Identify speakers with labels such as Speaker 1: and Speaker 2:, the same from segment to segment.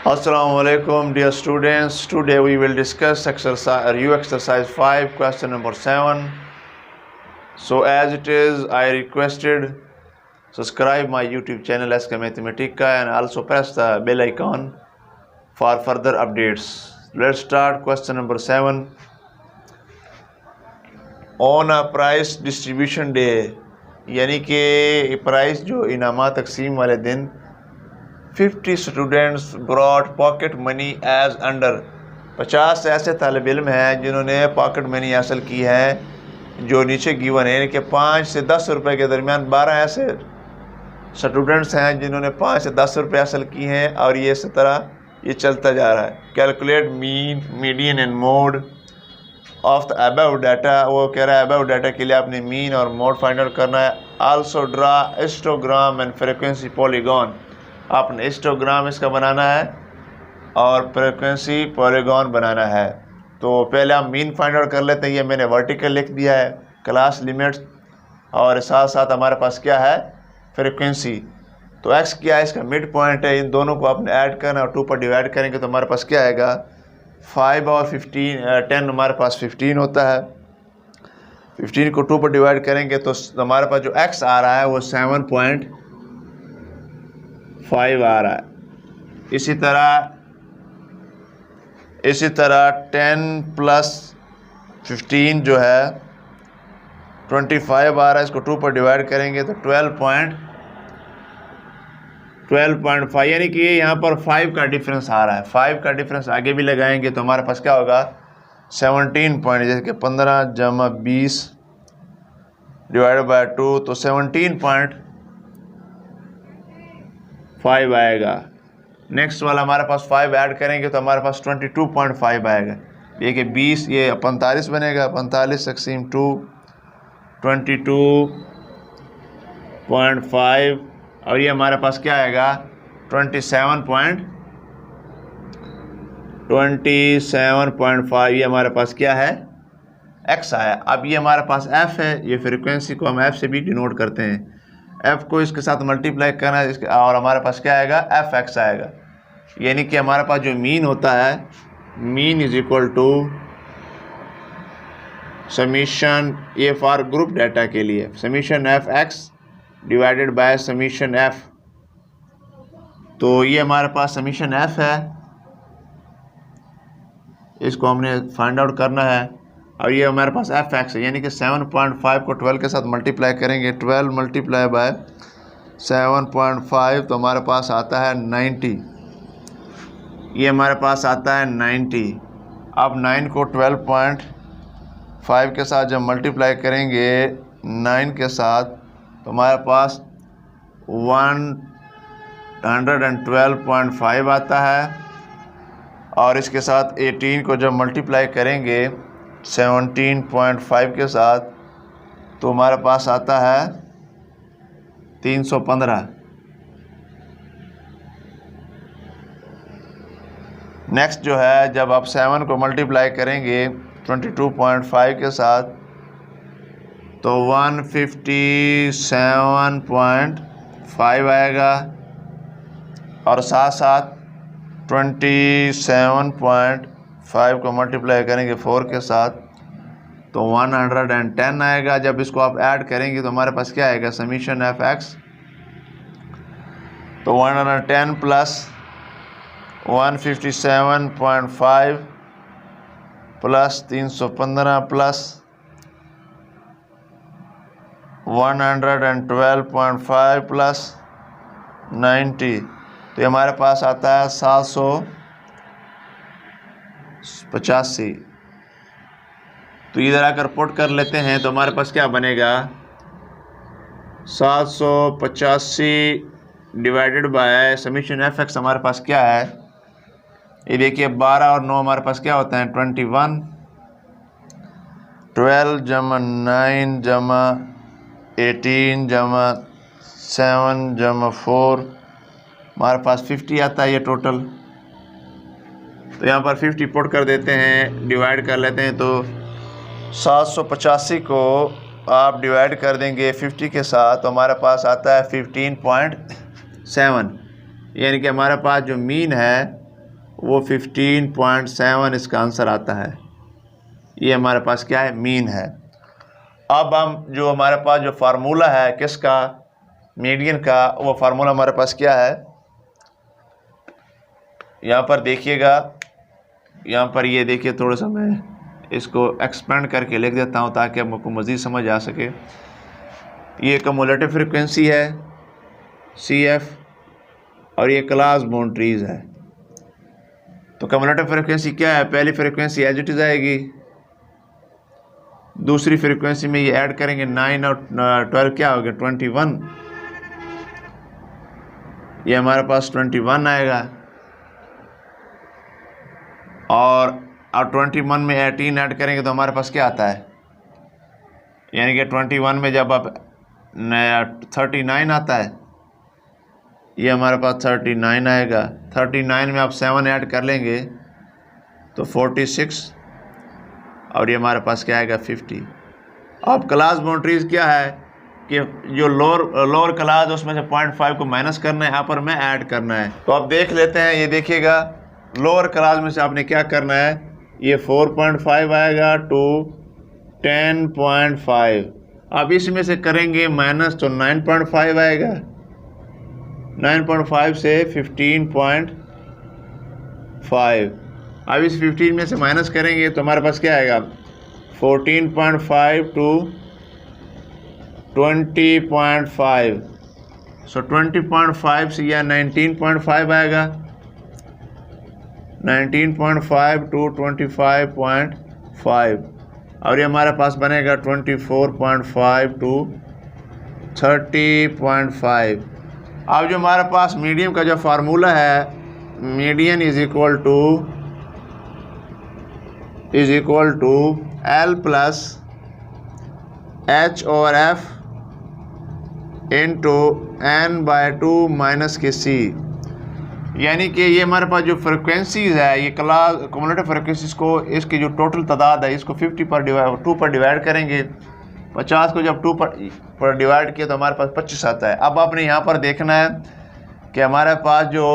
Speaker 1: Assalamu alaikum dear students. Today we will discuss exercise review exercise 5 question number 7. So as it is, I requested subscribe my YouTube channel SK Mathematica and also press the bell icon for further updates. Let's start question number 7. On a price distribution day, यानी कि price जो इनामा तकसीम वाले दिन 50 students broad pocket money as under 50 ऐसे तालिब इल्म हैं जिन्होंने पॉकेट मनी हासिल की है जो नीचे गिवन है, यानी कि 5 से 10 रुपए के दरमियान 12 ऐसे स्टूडेंट्स हैं जिन्होंने 5 से 10 रुपए हासिल की हैं और ये इस तरह ये चलता जा रहा है। Calculate mean median and mode of the above data, वो कह रहा है अबव डाटा के लिए आपने मीन और मोड फाइंड आउट करना है। Also draw histogram and frequency polygon, आपने हिस्टोग्राम इसका बनाना है और फ्रीक्वेंसी पॉलीगॉन बनाना है। तो पहले हम मीन फाइंड आउट कर लेते हैं। ये मैंने वर्टिकल लिख दिया है, क्लास लिमिट्स, और साथ साथ हमारे पास क्या है फ्रीक्वेंसी। तो एक्स क्या है, इसका मिड पॉइंट है। इन दोनों को आपने ऐड करना और 2 पर डिवाइड करेंगे तो हमारे पास क्या आएगा 5 और 10 हमारे पास 15 होता है। 15 को 2 पर डिवाइड करेंगे तो हमारे पास जो एक्स आ रहा है वो 7.5 आ रहा है। इसी तरह 10 प्लस 15 जो है 25 आ रहा है। इसको 2 पर डिवाइड करेंगे तो 12.5, यानी कि यहाँ पर 5 का डिफरेंस आ रहा है। 5 का डिफरेंस आगे भी लगाएंगे तो हमारे पास क्या होगा 17 पॉइंट, जैसे कि 15 जमा 20 डिवाइड बाय 2 तो 17.5 आएगा। नेक्स्ट वाला हमारे पास 5 ऐड करेंगे तो हमारे पास 22.5 आएगा। ये कि 20 ये 45 बनेगा, 45 तकसीम 2 22.5 और ये हमारे पास क्या आएगा 27.5। ये हमारे पास क्या है एक्स आया। अब ये हमारे पास एफ है, ये फ्रीक्वेंसी को हम एफ से भी डिनोट करते हैं। एफ को इसके साथ मल्टीप्लाई करना है इसके, और हमारे पास क्या आएगा एफ एक्स आएगा। यानी कि हमारे पास जो मीन होता है mean is equal to summation, ये फॉर ग्रुप डाटा के लिए summation F X divided by summation F. तो ये हमारे पास समीशन एफ है, इसको हमने फाइंड आउट करना है। और ये हमारे पास एफ एक्स है, यानी कि 7.5 को 12 के साथ मल्टीप्लाई करेंगे। 12 मल्टीप्लाई बाय 7.5 तो हमारे पास आता है 90। ये हमारे पास आता है 90। अब 9 को 12.5 के साथ जब मल्टीप्लाई करेंगे 9 के साथ तो हमारे पास 112.5 आता है। और इसके साथ 18 को जब मल्टीप्लाई करेंगे 17.5 के साथ तो हमारे पास आता है 315। नेक्स्ट जो है जब आप 7 को मल्टीप्लाई करेंगे 22.5 के साथ तो 157.5 आएगा। और साथ साथ 27.5 को मल्टीप्लाई करेंगे 4 के साथ तो 110 आएगा। जब इसको आप ऐड करेंगे तो हमारे पास क्या आएगा समीशन एफ एक्स, तो 110 प्लस 157.5 प्लस 315 प्लस 112.5 प्लस 90 तो ये हमारे पास आता है 785। तो इधर आकर पुट कर लेते हैं तो हमारे पास क्या बनेगा 785 divided by summation F x हमारे पास क्या है, ये देखिए 12 और 9 हमारे पास क्या होता है 21। 12 जमा 9 जमा 18 जमा 7 जमा 4 हमारे पास 50 आता है ये टोटल। तो यहाँ पर 50 पुट कर देते हैं, डिवाइड कर लेते हैं तो 785 को आप डिवाइड कर देंगे 50 के साथ तो हमारे पास आता है 15.7, यानी कि हमारे पास जो मीन है वो 15.7 इसका आंसर आता है। ये हमारे पास क्या है, मीन है। अब हम जो हमारे पास जो फार्मूला है किसका, मीडियन का, वो फार्मूला हमारे पास क्या है, यहाँ पर देखिएगा, यहाँ पर ये देखिए, थोड़ा सा मैं इसको एक्सपेंड करके लिख देता हूँ ताकि आपको मज़ीद समझ आ सके। ये कम्युलेटिव फ्रिक्वेंसी है CF और ये क्लास बाउंड्रीज है। तो कम्युलेटिव फ्रिक्वेंसी क्या है, पहली फ्रिक्वेंसी एज इट इज़ आएगी, दूसरी फ्रिक्वेंसी में ये ऐड करेंगे 9 और 12 क्या हो गया 21, ये हमारे पास 21 आएगा, और 21 में 18 ऐड करेंगे तो हमारे पास क्या आता है, यानी कि 21 में जब आप 39 आता है, ये हमारे पास 39 आएगा। 39 में आप 7 ऐड कर लेंगे तो 46, और ये हमारे पास क्या आएगा 50। अब क्लास बाउंड्रीज क्या है कि जो लोअर क्लास उसमें से 0.5 को माइनस करना है, अपर में ऐड करना है। तो आप देख लेते हैं, ये देखिएगा लोअर क्लास में से आपने क्या करना है, ये 4.5 आएगा टू 10.5, अब इसमें से करेंगे माइनस तो 9.5 आएगा, 9.5 से 15.5, अब इस 15 में से माइनस करेंगे तो हमारे पास क्या आएगा 14.5 टू 20.5, सो 20.5 से यह 19.5 आएगा, 19.5 टू 25.5, और ये हमारे पास बनेगा 24.5 टू 30.5। अब जो हमारे पास मीडियम का जो फार्मूला है, median is equal to L plus H/F into N/2 minus के C, यानी कि ये हमारे पास जो फ्रिक्वेंसीज है, ये क्लास कम्युलेटिव फ्रिक्वेंसीज को, इसकी जो टोटल तादाद है इसको 2 पर डिवाइड करेंगे। 50 को जब 2 पर डिवाइड किया तो हमारे पास 25 आता है। अब आपने यहाँ पर देखना है कि हमारे पास जो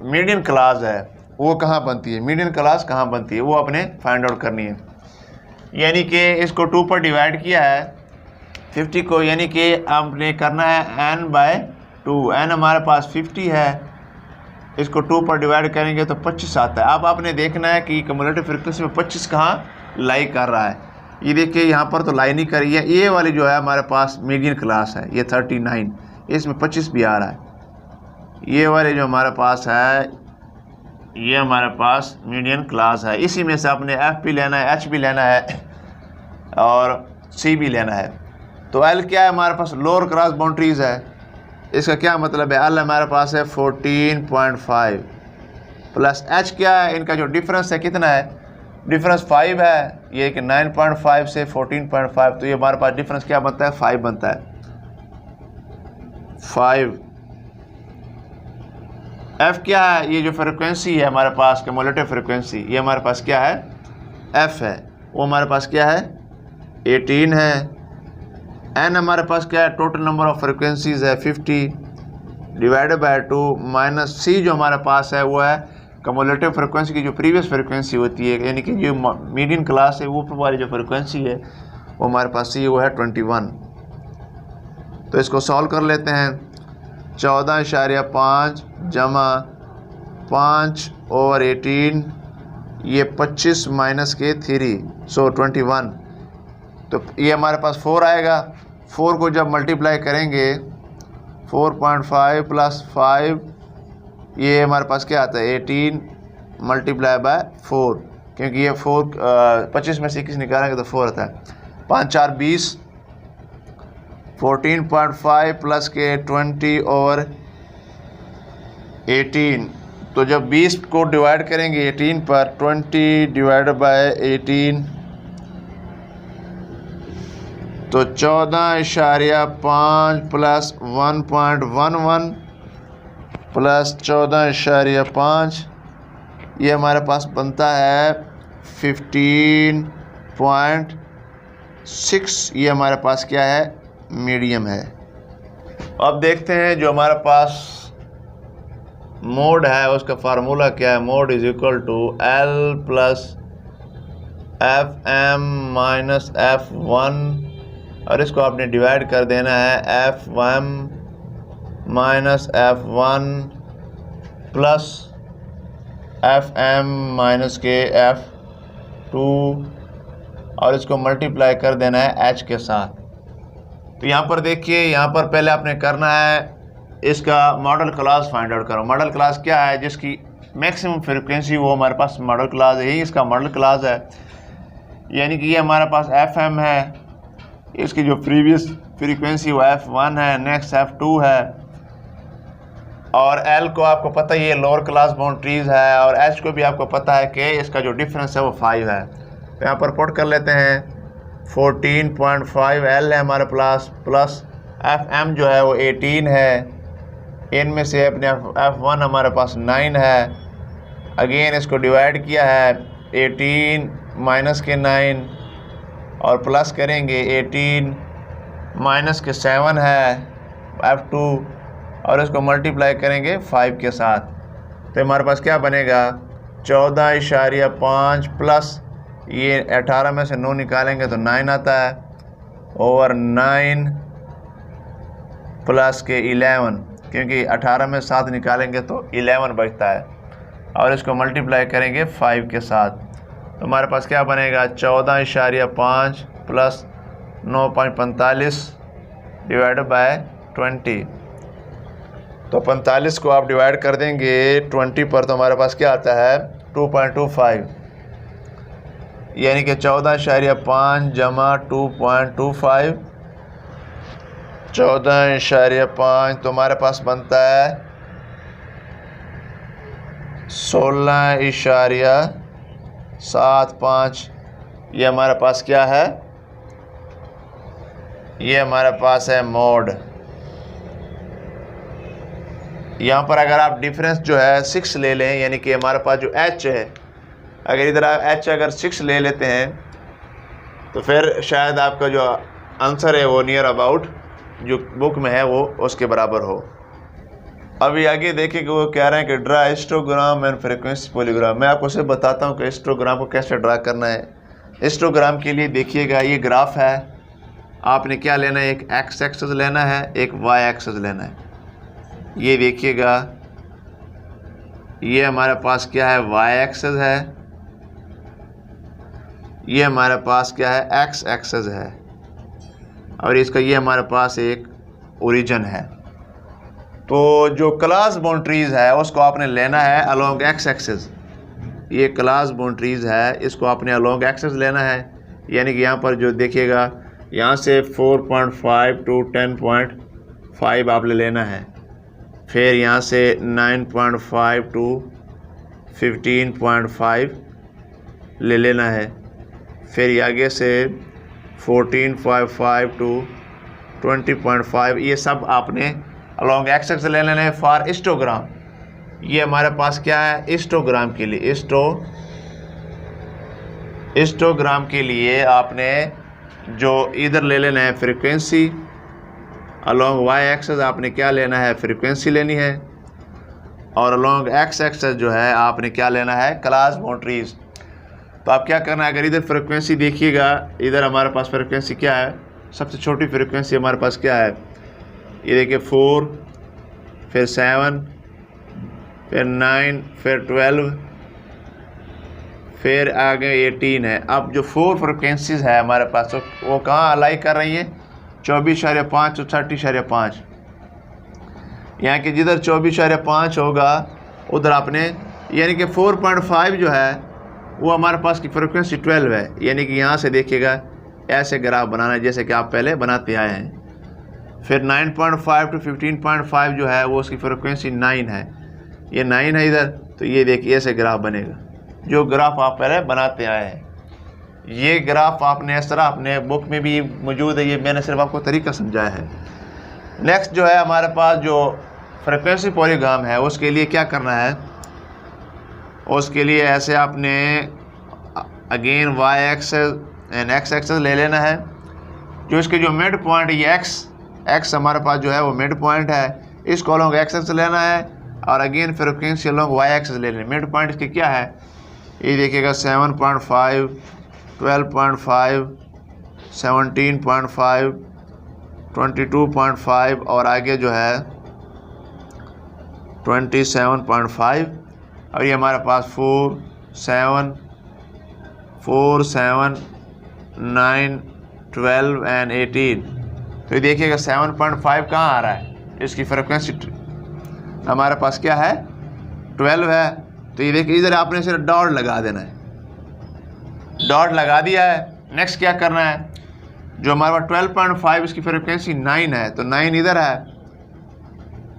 Speaker 1: मीडियन क्लास है वो कहाँ बनती है, मीडियन क्लास कहाँ बनती है, वो आपने फाइंड आउट करनी है। यानी कि इसको 2 पर डिवाइड किया है 50 को, यानी कि आपने करना है n/2, n हमारे पास 50 है, इसको 2 पर डिवाइड करेंगे तो 25 आता है। अब आपने देखना है कि कम्युलेटिव फ्रिक्वेंसी में 25 कहाँ लाई कर रहा है। ये देखिए यहाँ पर तो लाई नहीं कर रही है, ये वाली जो है हमारे पास मीडियन क्लास है, ये 39, इसमें 25 भी आ रहा है। ये वाले जो हमारे पास है, ये हमारे पास मीडियन क्लास है, इसी में से आपने F भी लेना है, H भी लेना है और C भी लेना है। तो L क्या है, हमारे पास लोअर क्लास बाउंड्रीज है, इसका क्या मतलब है, L हमारे पास है 14.5 प्लस H क्या है, इनका जो डिफरेंस है कितना है, डिफरेंस 5 है, ये कि 9.5 से 14.5, तो ये हमारे पास डिफरेंस क्या बनता है 5 बनता है 5। F क्या है, ये जो फ्रिक्वेंसी है हमारे पास कम्युलेटिव फ्रिक्वेंसी, ये हमारे पास क्या है F है, वो हमारे पास क्या है 18 है। N हमारे पास क्या है, टोटल नंबर ऑफ फ्रिक्वेंसीज है 50 डिवाइडेड बाय 2 माइनस C जो हमारे पास है वो है कम्युलेटिव फ्रिक्वेंसी की जो प्रीवियस फ्रिक्वेंसी होती है, यानी कि जो मीडियन क्लास है वो वाली जो फ्रिक्वेंसी है वो हमारे पास C वो है 21। तो इसको सॉल्व कर लेते हैं, 14.5 जमा 5/18, ये 25 माइनस के 3, सो 21, तो ये हमारे पास 4 आएगा। 4 को जब मल्टीप्लाई करेंगे 4.5 प्लस 5, ये हमारे पास क्या आता है 18 मल्टीप्लाई बाय 4, क्योंकि ये 25 में से 21 निकालेंगे तो 4 आता है। 5×4 = 20, 14.5 प्लस के 20/18, तो जब 20 को डिवाइड करेंगे 18 पर, 20 डिवाइड बाय 18, तो 14.5 प्लस 1.11 प्लस 14.5, ये हमारे पास बनता है 15.6, ये हमारे पास क्या है मीडियम है। अब देखते हैं जो हमारे पास मोड है उसका फार्मूला क्या है, mode is equal to L plus F M minus F1 और इसको आपने डिवाइड कर देना है F1 minus F1 plus Fm minus के F2 और इसको मल्टीप्लाई कर देना है H के साथ। तो यहाँ पर देखिए, यहाँ पर पहले आपने करना है इसका मॉडल क्लास फाइंड आउट करो। मॉडल क्लास क्या है, जिसकी मैक्सिमम फ्रीक्वेंसी वो हमारे पास मॉडल क्लास है, यही इसका मॉडल क्लास है। यानी कि ये हमारे पास Fm है, इसकी जो प्रीवियस फ्रीक्वेंसी वो F1 है, नेक्स्ट F2 है और L को आपको पता ही है लोअर क्लास बाउंड्रीज है और H को भी आपको पता है कि इसका जो डिफरेंस है वो 5 है। तो यहाँ पर पुट कर लेते हैं 14.5 L है हमारे पास प्लस Fm जो है वो 18 है, इनमें से अपने F1 हमारे पास 9 है। अगेन इसको डिवाइड किया है 18 माइनस के 9 और प्लस करेंगे 18 माइनस के 7 है F2 और इसको मल्टीप्लाई करेंगे 5 के साथ। तो हमारे पास क्या बनेगा 14.5 प्लस ये 18 में से 9 निकालेंगे तो 9 आता है ओवर 9 प्लस के 11, क्योंकि 18 में 7 निकालेंगे तो 11 बचता है और इसको मल्टीप्लाई करेंगे 5 के साथ। तो हमारे पास क्या बनेगा 14.5 प्लस 9.45 डिवाइड बाय 20। तो 45 को आप डिवाइड कर देंगे 20 पर तो हमारे पास क्या आता है 2.25, यानी कि 14.5 जमा 2.25, 14.5 तो हमारे पास बनता है 16.75। ये हमारे पास क्या है, ये हमारे पास है मोड। यहाँ पर अगर आप डिफरेंस जो है 6 ले लें, यानी कि हमारे पास जो H है, अगर इधर आप H अगर 6 ले लेते हैं तो फिर शायद आपका जो आंसर है वो नियर अबाउट जो बुक में है वो उसके बराबर हो। अभी आगे देखिए कि वो कह रहे हैं कि ड्रा हिस्टोग्राम एंड फ्रीक्वेंसी पॉलीग्राम। मैं आपको सिर्फ बताता हूँ कि हिस्टोग्राम को कैसे ड्रा करना है। हिस्टोग्राम के लिए देखिएगा ये ग्राफ है, आपने क्या लेना है, एक एक्स एक्सिस लेना है, एक वाई एक्सिस लेना है। ये देखिएगा ये हमारे पास क्या है वाई एक्सिस है, ये हमारे पास क्या है एक्स एक्सिस है और इसका ये हमारे पास एक ओरिजिन है। तो जो क्लास बाउंड्रीज है उसको आपने लेना है अलोंग एक्स एक्सिस। ये क्लास बाउंड्रीज है, इसको आपने अलोंग एक्सिस लेना है। यानी कि यहाँ पर जो देखिएगा यहाँ से 4.5 टू 10.5 आपने लेना है, फिर यहाँ से 9.5 टू 15.5 ले लेना है, फिर आगे से 14.5 टू 20.5, ये सब आपने अलोंग एक्स एक्सिस ले लेना है फॉर हिस्टोग्राम। ये हमारे पास क्या है हिस्टोग्राम के लिए, हिस्टोग्राम के लिए आपने जो इधर ले लेना है फ्रीक्वेंसी, अलोंग वाई एक्सिस आपने क्या लेना है फ्रीक्वेंसी लेनी है और अलोंग एक्स एक्सिस जो है आपने क्या लेना है क्लास बाउंड्रीज। तो आप क्या करना है, अगर इधर फ्रीक्वेंसी देखिएगा, इधर हमारे पास फ्रीक्वेंसी क्या है, सबसे छोटी फ्रीक्वेंसी हमारे पास क्या है, ये देखिए 4, फिर 7, फिर 9, फिर 12, फिर आगे 18 है। अब जो 4 फ्रिक्वेंसीज है हमारे पास तो वो कहाँ अलाई कर रही है 24.5 तो 30.5। यहाँ कि जिधर 24.5 होगा उधर आपने, यानी कि 4.5 जो है वो हमारे पास की फ्रिक्वेंसी 12 है। यानी कि यहाँ से देखिएगा ऐसे ग्राफ बनाना है जैसे कि आप पहले बनाते आए हैं। फिर 9.5 टू 15.5 जो है वो उसकी फ्रिक्वेंसी 9 है, ये 9 है इधर, तो ये देखिए ऐसे ग्राफ बनेगा जो ग्राफ आप पहले बनाते आए हैं। ये ग्राफ आपने इस तरह अपने बुक में भी मौजूद है, ये मैंने सिर्फ आपको तरीका समझाया है। नेक्स्ट जो है हमारे पास जो फ्रिक्वेंसी पॉलीग्राम है उसके लिए क्या करना है, उसके लिए ऐसे आपने again Y axis and X axis ले लेना है। जो इसके जो मिड पॉइंट ये एक्स हमारे पास जो है वो मिड पॉइंट है, इसको अलोंग एक्स एक्सिस लेना है और again frequency along Y axis ले लें। मिड पॉइंट इसके क्या है, ये देखिएगा 7.5, 12.5, 17.5, 22.5 और आगे जो है 27.5। और ये हमारे पास 4, 7, 9, 12 एंड 18। तो ये देखिएगा 7.5 कहाँ आ रहा है, इसकी फ्रिक्वेंसी हमारे पास क्या है 12 है। तो ये देखिए इधर आपने सिर्फ डॉट लगा देना है, डॉट लगा दिया है। नेक्स्ट क्या करना है, जो हमारे पास 12.5 इसकी फ्रिक्वेंसी 9 है, तो 9 इधर है,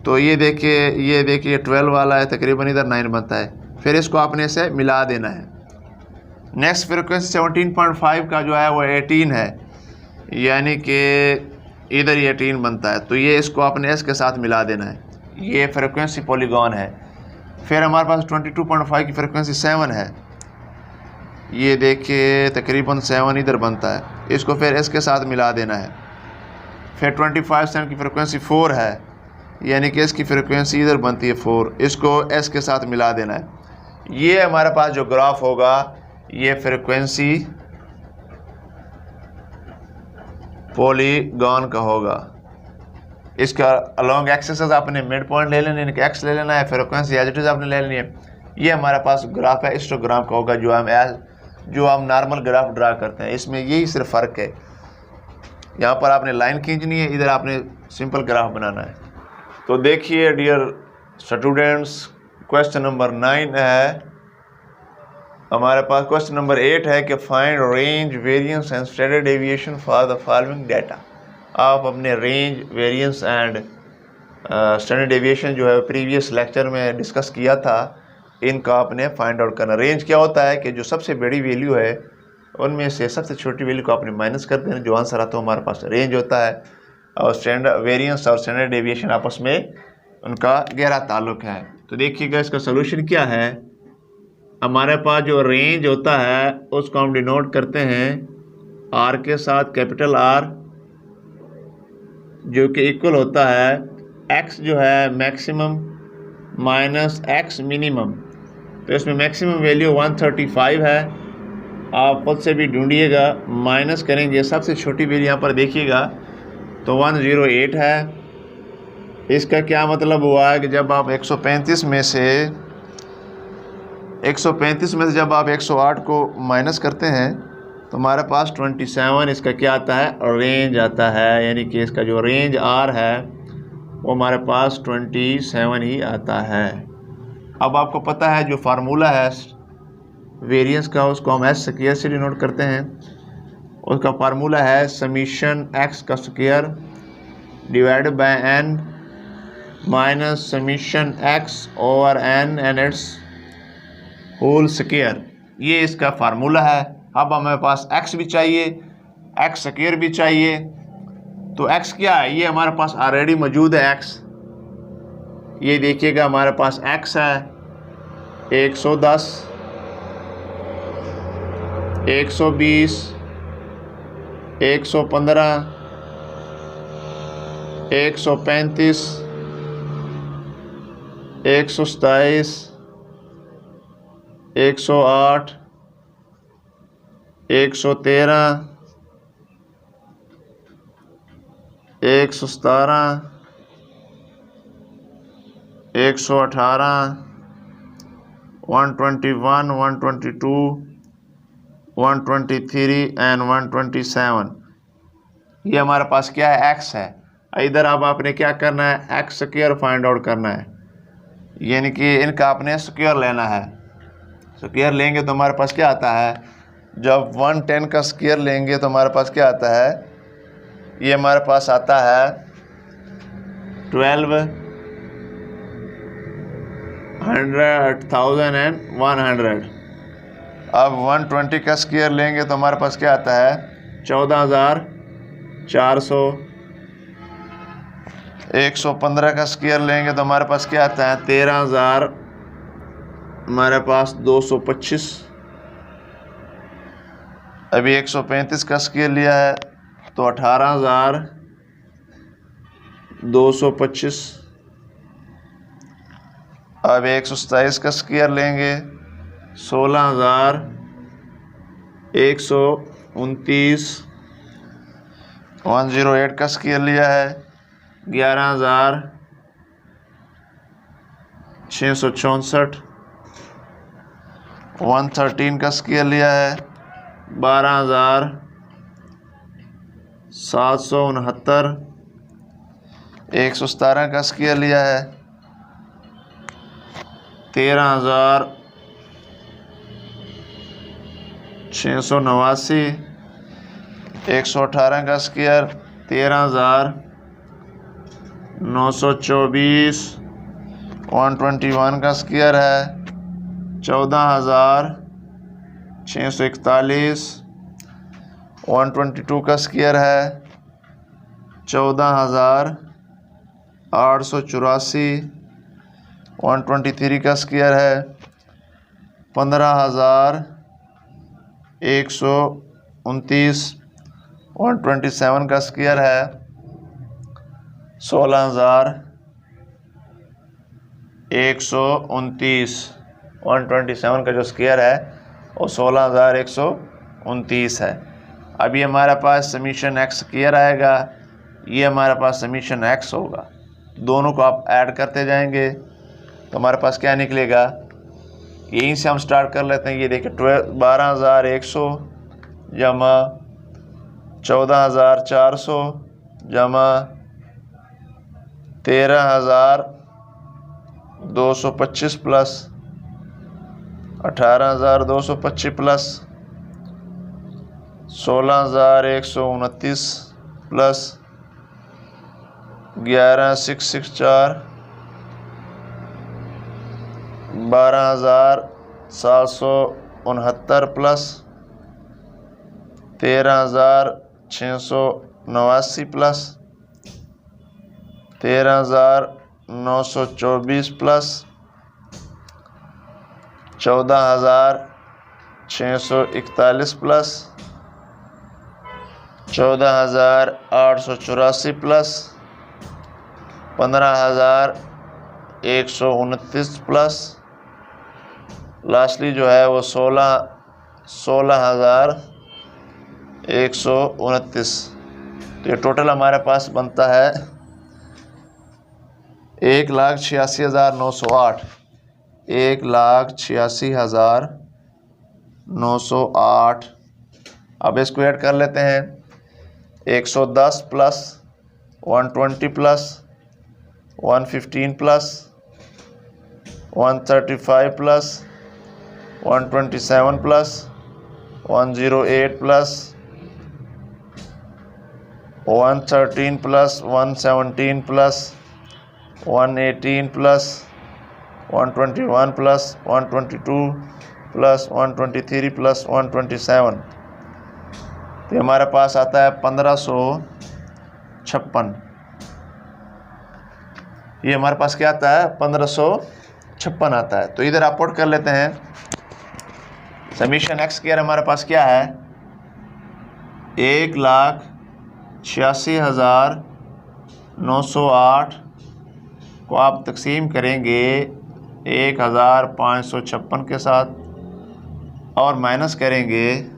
Speaker 1: तो ये देखिए 12 वाला है, तकरीबन इधर 9 बनता है। फिर इसको आपने से मिला देना है। नेक्स्ट फ्रिक्वेंसी 17.5 का जो है वो 18 है, यानी कि इधर ये 18 बनता है, तो ये इसको आपने एस के साथ मिला देना है। ये फ्रिक्वेंसी पॉलीगॉन है। फिर हमारे पास 22.5 की फ्रिक्वेंसी 7 है, ये देखिए तकरीबन 7 इधर बनता है, इसको फिर एस के साथ मिला देना है। फिर 25 की फ्रिक्वेंसी 4 है, यानी कि इसकी फ्रिक्वेंसी इधर बनती है 4, इसको एस के साथ मिला देना है। ये हमारे पास जो ग्राफ होगा ये फ्रिक्वेंसी पॉलीगॉन का होगा। इसका अलोंग एक्सिस आपने मिड पॉइंट ले लेना, यानी एक्स ले लेना है, फ्रिक्वेंसी एज इट इज आपने ले लेनी है। ये हमारे पास ग्राफ है, हिस्टोग्राम का होगा, जो हम नॉर्मल ग्राफ ड्रा करते हैं। इसमें यही सिर्फ फ़र्क है, यहाँ पर आपने लाइन खींचनी है, इधर आपने सिंपल ग्राफ बनाना है। तो देखिए डियर स्टूडेंट्स, क्वेश्चन नंबर 9 है हमारे पास। क्वेश्चन नंबर 8 है कि find range, variance and standard deviation for the following data. आप अपने range, variance and standard deviation जो है प्रीवियस लेक्चर में डिस्कस किया था, इनका आपने फाइंड आउट करना। रेंज क्या होता है कि जो सबसे बड़ी वैल्यू है उनमें से सबसे छोटी वैल्यू को आपने माइनस कर देना, जो आंसर आता है हमारे पास रेंज होता है। और स्टैंडर्ड वेरिएंस और स्टैंडर्ड डेविएशन आपस में उनका गहरा ताल्लुक है। तो देखिएगा इसका सोल्यूशन क्या है। हमारे पास जो रेंज होता है उसको हम डिनोट करते हैं आर के साथ, कैपिटल आर, जो कि इक्वल होता है एक्स जो है मैक्सिमम माइनस एक्स मिनिमम। तो इसमें मैक्सिमम वैल्यू 135 है, आप खुद से भी ढूंढिएगा, माइनस करेंगे सबसे छोटी वैल्यू यहाँ पर देखिएगा तो 108 है। इसका क्या मतलब हुआ है कि जब आप 135 में से जब आप 108 को माइनस करते हैं तो हमारे पास 27 इसका क्या आता है, रेंज आता है, यानी कि इसका जो रेंज आर है वो हमारे पास 27 ही आता है। अब आपको पता है जो फार्मूला है वेरिएंस का, उसको हम एस स्क्वायर से डिनोट करते हैं। उसका फार्मूला है समीशन एक्स का square divided by N minus summation X over N and its whole square. ये इसका फार्मूला है। अब हमारे पास एक्स भी चाहिए, एक्स स्क्वायर भी चाहिए। तो एक्स क्या है, ये हमारे पास ऑलरेडी मौजूद है एक्स। ये देखिएगा हमारे पास एक्स है 110, 120, 115, 135, 127, 108, 113, 117, 118, 121, 122, 123 एंड 127। ये हमारे पास क्या है, एक्स है। इधर अब आपने क्या करना है, एक्स स्क्वायर फाइंड आउट करना है, यानी कि इनका आपने स्क्वायर लेना है। स्क्वायर लेंगे तो हमारे पास क्या आता है, जब 110 का स्क्वायर लेंगे तो हमारे पास क्या आता है, ये हमारे पास आता है 12,100। अब 120 का स्क्वायर लेंगे तो हमारे पास क्या आता है 14,400। 115 का स्क्वायर लेंगे तो हमारे पास क्या आता है 13,000, हमारे पास 225। अभी 135 का स्क्वायर लिया है तो 18,225। अब 127 का स्क्वायर लेंगे, 16,129। 108 का स्क्वायर लिया है, 11,664। 113 का स्क्वायर लिया है, 12,769। 117 का स्क्वायर लिया है, 13,689। 118 का स्क्वायर, 13,924। 121 का स्क्वायर है, 14,641। 122 का स्क्वायर है, 14,884। 123 का स्क्वायर है, 15,129। 127 का स्क्वायर है, 16,129। 127 का जो स्क्वायर है वो 16,129 है। अभी हमारे पास समीशन एक्स स्क्वायर आएगा, ये हमारे पास समीशन एक्स होगा। दोनों को आप ऐड करते जाएंगे तो हमारे पास क्या निकलेगा, यहीं से हम स्टार्ट कर लेते हैं। ये देखिए 12,100 जमा 14,400 जमा 13,225 plus 18,225 plus 16,129 plus 11,664 12,769 plus 13,689 plus 13,924 plus 14,641 plus 14,884 plus 15,129 plus lastly जो है वो 16,129। तो ये टोटल हमारे पास बनता है 1,86,908। 1,86,908। अब इसको ऐड कर लेते हैं। 110 plus 120 plus 115 plus 135 plus 127 plus 108 plus 113 plus 117 plus 118 plus 121 plus 122 plus 123 plus 127। तो हमारे पास आता है 1556। ये हमारे पास क्या आता है, 1556 आता है। तो इधर आप पुट कर लेते हैं। समीशन एक्स स्क्वायर हमारे पास क्या है, 1,86,908 को आप तकसीम करेंगे 1,556 के साथ और माइनस करेंगे,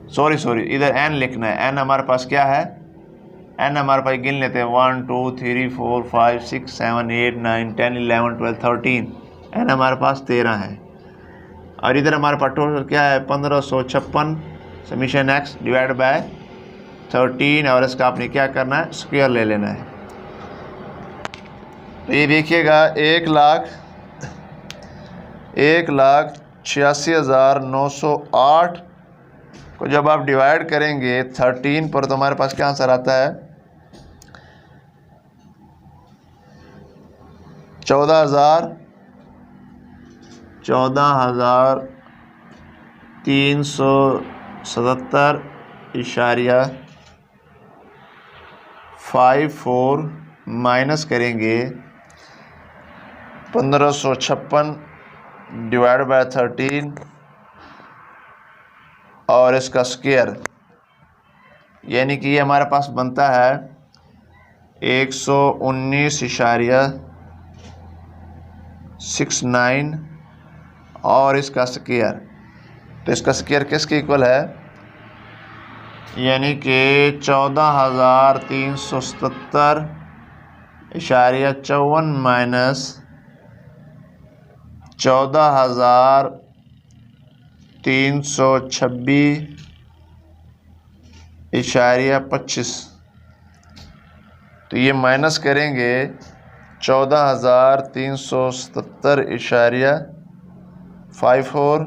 Speaker 1: सॉरी इधर एन लिखना है। एन हमारे पास क्या है, एन हमारे पास गिन लेते हैं 1 2 3 4 5 6 7 8 9 10 11 12 13। एन हमारे पास 13 है और इधर हमारे पास टोटल क्या है 1556 समीशन एक्स डिवाइड बाय 13 और इसका आपने क्या करना है, स्क्वायर ले लेना है। तो ये देखिएगा 1,86,908 को जब आप डिवाइड करेंगे 13 पर तो हमारे पास क्या आंसर आता है, 14,377.54 माइनस करेंगे 1556 डिवाइड बाय 13 और इसका स्क्वायर, यानी कि ये हमारे पास बनता है 119.4 69 और इसका स्क्वायर, तो इसका स्क्वायर किसके इक्वल है, यानी कि 14,377.54 माइनस 14,326.25, तो ये माइनस करेंगे 14,377.54,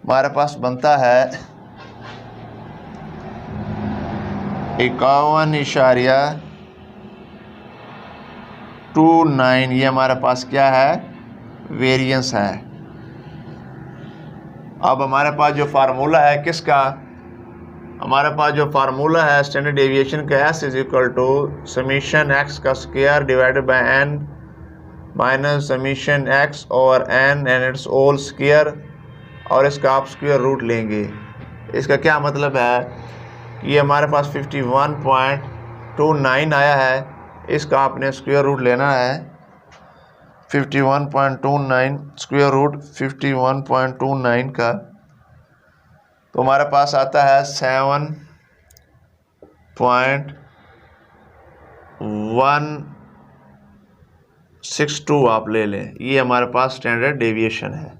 Speaker 1: हमारे पास बनता है 51.29। ये हमारे पास क्या है, वेरिएंस है। अब हमारे पास जो फार्मूला है किसका, हमारे पास जो फार्मूला है स्टैंडर्ड डेविएशन का, S is equal to summation x का square divided by n minus summation x over n and its whole square, और इसका आप स्क्वायर रूट लेंगे। इसका क्या मतलब है कि ये हमारे पास 51.29 आया है, इसका आपने स्क्वायर रूट लेना है। 51.29 स्क्वायर रूट 51.29 का, तो हमारे पास आता है 7.162 आप ले लें। ये हमारे पास स्टैंडर्ड डेविएशन है।